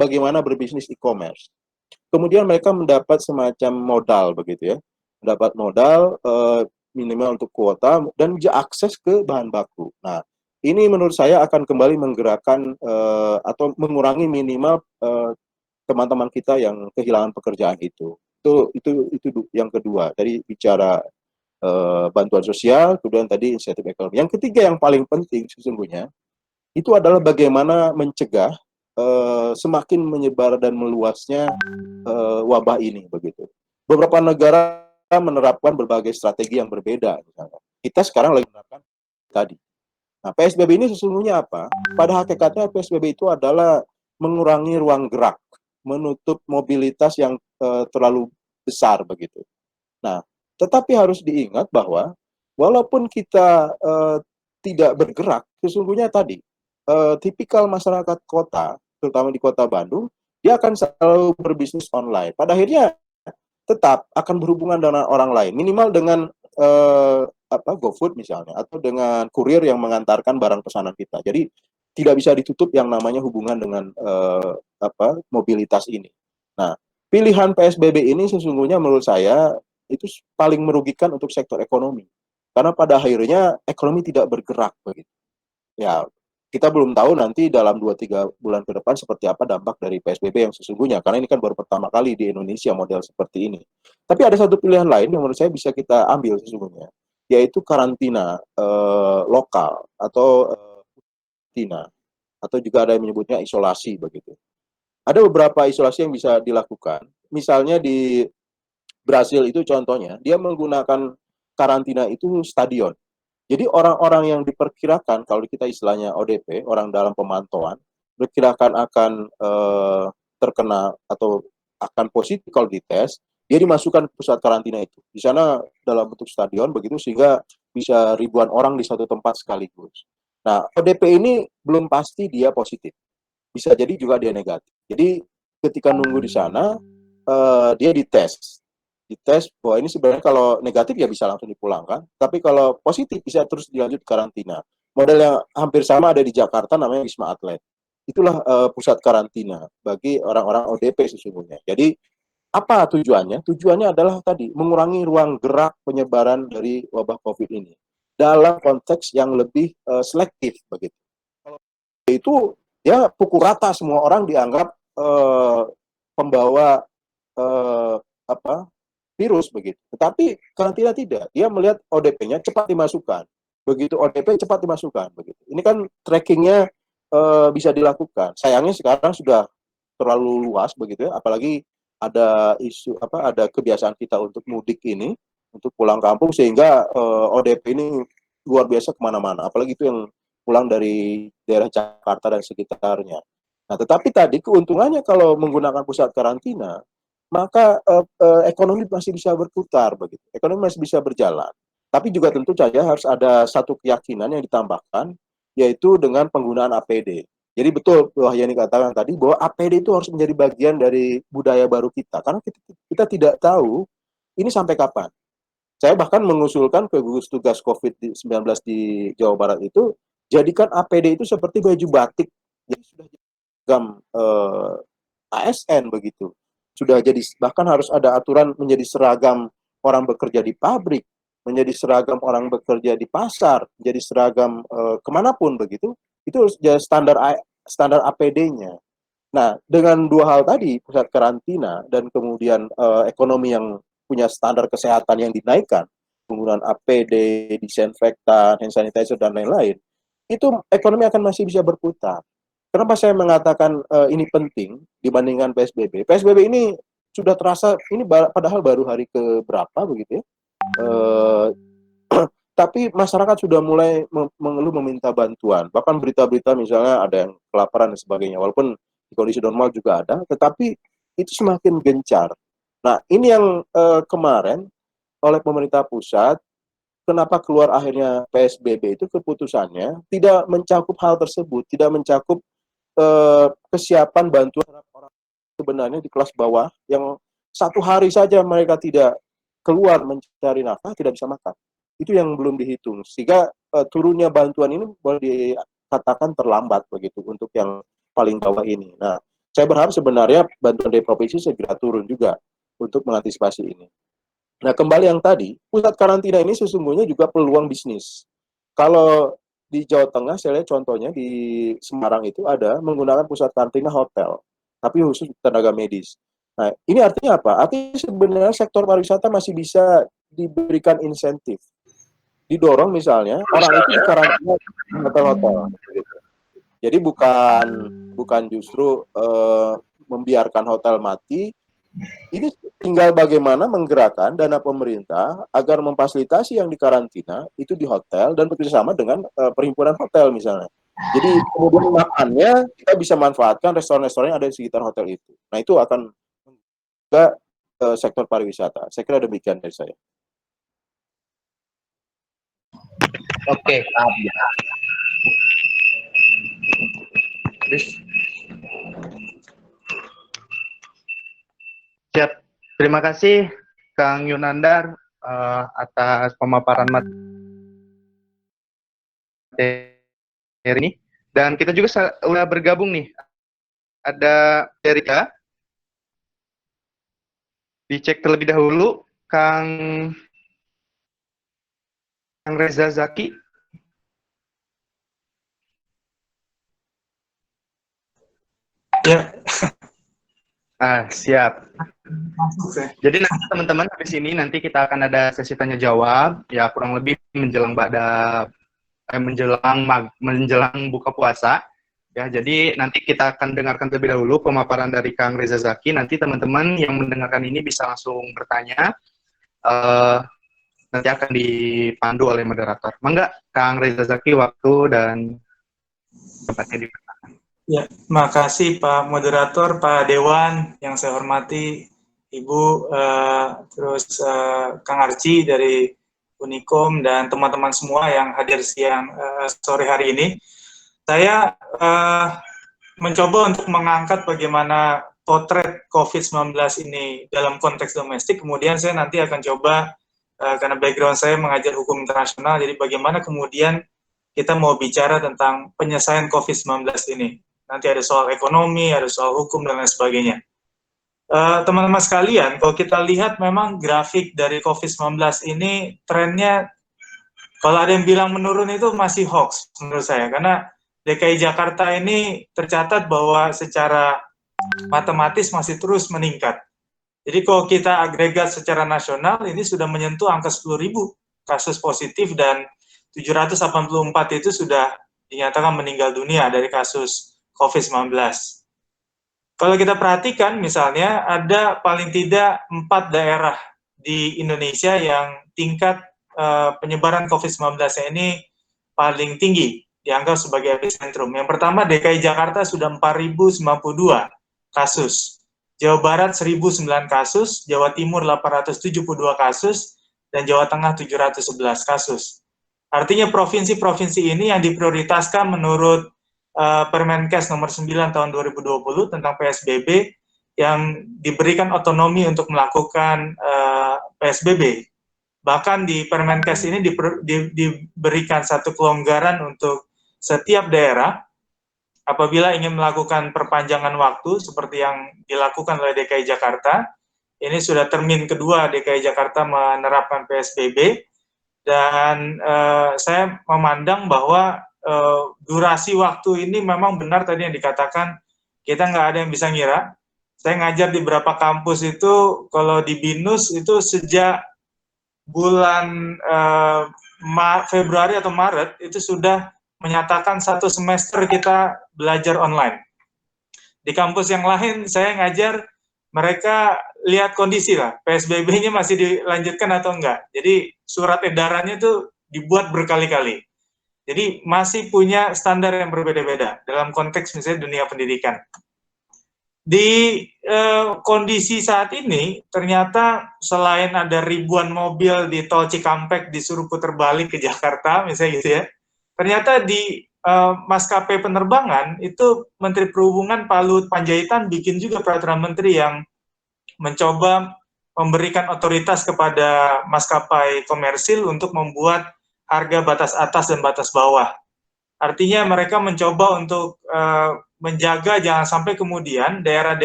bagaimana berbisnis e-commerce. Kemudian mereka mendapat semacam modal begitu ya, mendapat modal minimal untuk kuota dan bisa akses ke bahan baku. Nah, ini menurut saya akan kembali menggerakkan atau mengurangi minimal teman-teman kita yang kehilangan pekerjaan itu. Itu yang kedua. Dari bicara bantuan sosial, kemudian tadi insentif ekonomi. Yang ketiga yang paling penting sesungguhnya itu adalah bagaimana mencegah semakin menyebar dan meluasnya wabah ini begitu. Beberapa negara menerapkan berbagai strategi yang berbeda. Misalnya. Kita sekarang lagi menerapkan tadi. Nah, PSBB ini sesungguhnya apa? Pada hakikatnya PSBB itu adalah mengurangi ruang gerak, menutup mobilitas yang terlalu besar begitu. Nah, tetapi harus diingat bahwa walaupun kita tidak bergerak, sesungguhnya tadi tipikal masyarakat kota, terutama di kota Bandung, dia akan selalu berbisnis online. Pada akhirnya tetap akan berhubungan dengan orang lain, minimal dengan GoFood misalnya, atau dengan kurir yang mengantarkan barang pesanan kita. Jadi tidak bisa ditutup yang namanya hubungan dengan mobilitas ini. Nah, pilihan PSBB ini sesungguhnya menurut saya itu paling merugikan untuk sektor ekonomi. Karena pada akhirnya ekonomi tidak bergerak begitu. Ya, kita belum tahu nanti dalam 2-3 bulan ke depan seperti apa dampak dari PSBB yang sesungguhnya. Karena ini kan baru pertama kali di Indonesia model seperti ini. Tapi ada satu pilihan lain yang menurut saya bisa kita ambil sesungguhnya, yaitu karantina lokal atau karantina, atau juga ada yang menyebutnya isolasi begitu. Ada beberapa isolasi yang bisa dilakukan. Misalnya di Brasil itu contohnya, dia menggunakan karantina itu stadion. Jadi orang-orang yang diperkirakan, kalau kita istilahnya ODP, orang dalam pemantauan, diperkirakan akan terkena atau akan positif kalau dites, dia dimasukkan ke pusat karantina itu. Di sana dalam bentuk stadion begitu, sehingga bisa ribuan orang di satu tempat sekaligus. Nah, ODP ini belum pasti dia positif. Bisa jadi juga dia negatif. Jadi ketika nunggu di sana, dia dites bahwa ini sebenarnya kalau negatif ya bisa langsung dipulangkan, tapi kalau positif bisa terus dilanjut karantina. Model yang hampir sama ada di Jakarta namanya Wisma Atlet. Itulah pusat karantina bagi orang-orang ODP sesungguhnya. Jadi apa tujuannya? Tujuannya adalah tadi mengurangi ruang gerak penyebaran dari wabah COVID ini dalam konteks yang lebih selektif begitu. Kalau itu ya pukul rata semua orang dianggap pembawa eh, apa virus begitu. Tetapi karantina tidak. Dia melihat ODP-nya cepat dimasukkan. Begitu ODP cepat dimasukkan begitu. Ini kan trackingnya bisa dilakukan. Sayangnya sekarang sudah terlalu luas begitu ya. Apalagi ada isu ada kebiasaan kita untuk mudik ini, untuk pulang kampung sehingga ODP ini luar biasa kemana-mana. Apalagi itu yang pulang dari daerah Jakarta dan sekitarnya. Nah, tetapi tadi keuntungannya kalau menggunakan pusat karantina, maka ekonomi masih bisa berputar begitu. Ekonomi masih bisa berjalan. Tapi juga tentu saja harus ada satu keyakinan yang ditambahkan, yaitu dengan penggunaan APD. Jadi betul Wahyani katakan tadi bahwa APD itu harus menjadi bagian dari budaya baru kita. Karena kita tidak tahu ini sampai kapan. Saya bahkan mengusulkan ke gugus tugas COVID-19 di Jawa Barat itu, jadikan APD itu seperti baju batik. Jadi sudah seragam ASN begitu. Sudah jadi, bahkan harus ada aturan menjadi seragam orang bekerja di pabrik, menjadi seragam orang bekerja di pasar, menjadi seragam kemanapun begitu. Itu harus jadi standar APD-nya. Nah, dengan dua hal tadi, pusat karantina dan kemudian ekonomi yang punya standar kesehatan yang dinaikkan, penggunaan APD, disinfektan, hand sanitizer, dan lain-lain, itu ekonomi akan masih bisa berputar. Kenapa saya mengatakan ini penting dibandingkan PSBB? PSBB ini sudah terasa, ini padahal baru hari ke berapa begitu ya. Tapi masyarakat sudah mulai mengeluh meminta bantuan. Bahkan berita-berita misalnya ada yang kelaparan dan sebagainya. Walaupun di kondisi normal juga ada, tetapi itu semakin gencar. Nah, ini yang kemarin oleh pemerintah pusat, kenapa keluar akhirnya PSBB itu keputusannya tidak mencakup hal tersebut, tidak mencakup kesiapan bantuan orang sebenarnya di kelas bawah yang satu hari saja mereka tidak keluar mencari nafkah, tidak bisa makan. Itu yang belum dihitung. Sehingga turunnya bantuan ini boleh dikatakan terlambat begitu untuk yang paling bawah ini. Nah, Saya berharap sebenarnya bantuan dari provinsi segera turun juga untuk mengantisipasi ini. Nah, kembali yang tadi, pusat karantina ini sesungguhnya juga peluang bisnis. Kalau di Jawa Tengah, saya lihat contohnya di Semarang itu ada menggunakan pusat karantina hotel, tapi khusus tenaga medis. Nah, ini artinya apa? Artinya sebenarnya sektor pariwisata masih bisa diberikan insentif. Didorong misalnya, orang itu dikarantina di hotel-hotel. Gitu. Jadi bukan justru membiarkan hotel mati. Ini tinggal bagaimana menggerakkan dana pemerintah agar memfasilitasi yang dikarantina itu di hotel dan bekerjasama dengan perhimpunan hotel misalnya. Jadi kemudian makannya kita bisa manfaatkan restoran-restoran yang ada di sekitar hotel itu. Nah itu akan juga sektor pariwisata. Saya kira demikian dari saya. Oke. Siap. Terima kasih Kang Yunandar atas pemaparan materi ini. Dan kita juga sudah bergabung nih. Ada Erika. Dicek terlebih dahulu Kang Reza Zaki. Ya. Siap. Jadi nanti teman-teman habis ini nanti kita akan ada sesi tanya jawab ya kurang lebih menjelang menjelang buka puasa ya. Jadi nanti kita akan dengarkan terlebih dahulu pemaparan dari Kang Reza Zaki. Nanti teman-teman yang mendengarkan ini bisa langsung bertanya. Nanti akan dipandu oleh moderator. Mangga Kang Reza Zaki, waktu dan tempatnya dipersilakan. Ya, makasih Pak Moderator, Pak Dewan yang saya hormati, Ibu, terus Kang Arci dari Unikom dan teman-teman semua yang hadir sore hari ini. Saya mencoba untuk mengangkat bagaimana potret COVID-19 ini dalam konteks domestik, kemudian saya nanti akan coba, karena background saya mengajar hukum internasional, jadi bagaimana kemudian kita mau bicara tentang penyelesaian COVID-19 ini. Nanti ada soal ekonomi, ada soal hukum, dan lain sebagainya. Teman-teman sekalian, kalau kita lihat memang grafik dari COVID-19 ini, trennya, kalau ada yang bilang menurun itu masih hoax menurut saya, karena DKI Jakarta ini tercatat bahwa secara matematis masih terus meningkat. Jadi kalau kita agregat secara nasional, ini sudah menyentuh angka 10.000 kasus positif dan 784 itu sudah dinyatakan meninggal dunia dari kasus COVID-19. Kalau kita perhatikan misalnya ada paling tidak 4 daerah di Indonesia yang tingkat penyebaran COVID-19 ini paling tinggi, dianggap sebagai epicentrum. Yang pertama DKI Jakarta sudah 4.092 kasus, Jawa Barat 1.009 kasus, Jawa Timur 872 kasus, dan Jawa Tengah 711 kasus. Artinya provinsi-provinsi ini yang diprioritaskan menurut Permenkes nomor 9 tahun 2020 tentang PSBB yang diberikan otonomi untuk melakukan PSBB. Bahkan di Permenkes ini diberikan satu kelonggaran untuk setiap daerah apabila ingin melakukan perpanjangan waktu seperti yang dilakukan oleh DKI Jakarta. Ini sudah termin kedua DKI Jakarta menerapkan PSBB dan saya memandang bahwa durasi waktu ini memang benar tadi yang dikatakan, kita nggak ada yang bisa ngira. Saya ngajar di beberapa kampus itu, kalau di BINUS itu sejak bulan Februari atau Maret itu sudah menyatakan 1 semester kita belajar online. Di kampus yang lain saya ngajar, mereka lihat kondisi lah, PSBB-nya masih dilanjutkan atau enggak. Jadi surat edarannya itu dibuat berkali-kali. Jadi masih punya standar yang berbeda-beda dalam konteks misalnya dunia pendidikan. Di kondisi saat ini, ternyata selain ada ribuan mobil di tol Cikampek disuruh putar balik ke Jakarta, misalnya gitu ya, ternyata di maskapai penerbangan, itu Menteri Perhubungan Pak Luhut Panjaitan bikin juga peraturan menteri yang mencoba memberikan otoritas kepada maskapai komersil untuk membuat harga batas atas dan batas bawah. Artinya mereka mencoba untuk menjaga jangan sampai kemudian daerah-daerah